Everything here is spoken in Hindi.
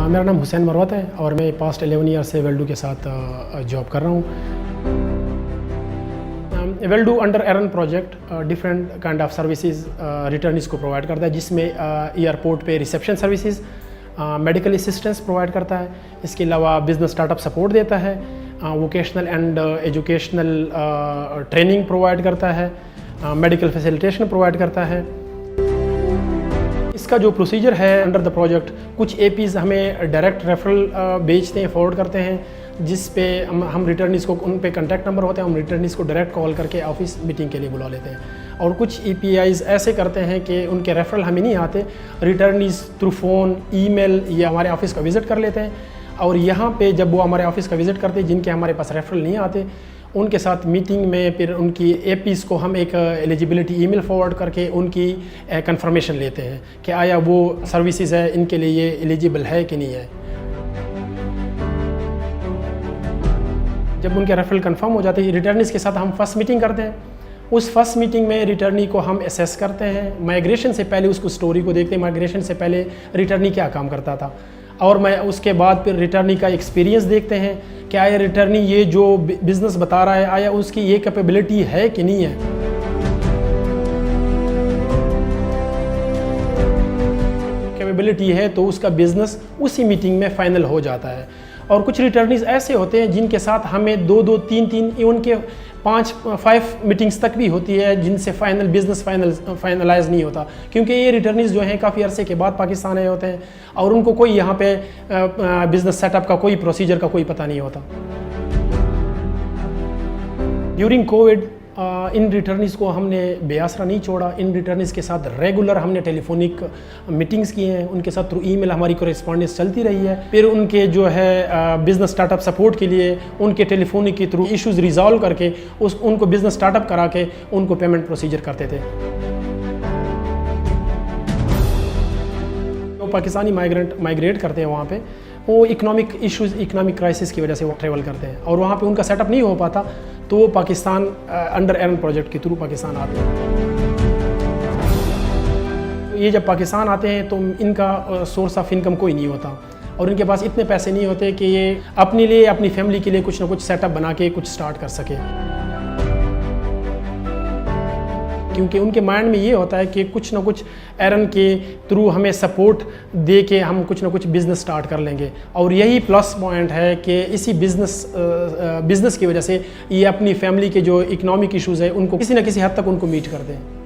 मेरा नाम हुसैन मरवत है और मैं पास्ट 11 ईयर से वेल्डू के साथ जॉब कर रहा हूँ। वेल्डू अंडर एरन project different kind of services returnees को प्रोवाइड करता है, जिसमें एयरपोर्ट पे reception services, medical assistance provide करता है। इसके अलावा बिजनेस स्टार्टअप सपोर्ट देता है, vocational and educational training provide करता है, मेडिकल फैसिलिटेशन प्रोवाइड करता है। इसका जो प्रोसीजर है अंडर द प्रोजेक्ट, कुछ एपीज़ हमें डायरेक्ट रेफरल भेजते हैं, फॉरवर्ड करते हैं, जिस पे हम रिटर्निस को, उन पे कांटेक्ट नंबर होते हैं, हम रिटर्निस को डायरेक्ट कॉल करके ऑफिस मीटिंग के लिए बुला लेते हैं। और कुछ ईपीआईज़ ऐसे करते हैं कि उनके रेफरल हमें नहीं आते, रिटर्निस थ्रू फ़ोन, ईमेल या हमारे ऑफिस का विज़िट कर लेते हैं। और यहाँ पे जब वो हमारे ऑफिस का विज़िट करते हैं, जिनके हमारे पास रेफरल नहीं आते, उनके साथ मीटिंग में फिर उनकी एपीज़ को हम एक एलिजिबिलिटी ईमेल फॉरवर्ड करके उनकी कंफर्मेशन लेते हैं कि आया वो सर्विसेज है इनके लिए ये एलिजिबल है कि नहीं है। जब उनके रेफरल कंफर्म हो जाते हैं, रिटर्निस के साथ हम फर्स्ट मीटिंग करते हैं। उस फर्स्ट मीटिंग में रिटर्नी को हम असेस करते हैं। माइग्रेशन से पहले उसको स्टोरी को देखते हैं, माइग्रेशन से पहले रिटर्नी क्या काम करता था, और मैं उसके बाद फिर रिटर्नी का एक्सपीरियंस देखते हैं कि आया रिटर्नी ये जो बिज़नेस बता रहा है, आया उसकी ये कैपेबिलिटी है कि नहीं है। कैपेबिलिटी है तो उसका बिज़नेस उसी मीटिंग में फाइनल हो जाता है। और कुछ रिटर्नीज ऐसे होते हैं जिनके साथ हमें 2-2, 3-3, इवन के 5 मीटिंग्स तक भी होती है, जिनसे बिज़नेस फाइनलाइज नहीं होता, क्योंकि ये रिटर्नीज जो हैं काफ़ी अरसे के बाद पाकिस्तान आए होते हैं और उनको कोई यहाँ पे बिज़नेस सेटअप का, कोई प्रोसीजर का कोई पता नहीं होता। ड्यूरिंग कोविड इन रिटर्निस को हमने बेआसरा नहीं छोड़ा। इन रिटर्निस के साथ रेगुलर हमने टेलीफोनिक मीटिंग्स किए हैं, उनके साथ थ्रू ईमेल हमारी कोरेस्पॉन्डेंस चलती रही है। फिर उनके जो है बिज़नेस स्टार्टअप सपोर्ट के लिए उनके टेलीफोनिक के थ्रू इश्यूज़ रिजॉल्व करके उनको बिज़नेस स्टार्टअप करा के उनको पेमेंट प्रोसीजर करते थे। तो पाकिस्तानी माइग्रेट करते हैं वहाँ पे, वो इकोनॉमिक इश्यूज़, इकोनॉमिक क्राइसिस की वजह से वो ट्रैवल करते हैं और वहाँ पे उनका सेटअप नहीं हो पाता, तो वो पाकिस्तान अंडर एरन प्रोजेक्ट के थ्रू पाकिस्तान आते हैं। ये जब पाकिस्तान आते हैं तो इनका सोर्स ऑफ इनकम कोई नहीं होता और इनके पास इतने पैसे नहीं होते कि ये अपने लिए, अपनी फैमिली के लिए कुछ ना कुछ सेटअप बना के कुछ स्टार्ट कर सके, क्योंकि उनके माइंड में ये होता है कि कुछ ना कुछ एरन के थ्रू हमें सपोर्ट दे के हम कुछ ना कुछ बिज़नेस स्टार्ट कर लेंगे। और यही प्लस पॉइंट है कि इसी बिज़नेस की वजह से ये अपनी फैमिली के जो इकोनॉमिक इश्यूज़ है उनको किसी न किसी हद तक उनको मीट करते हैं।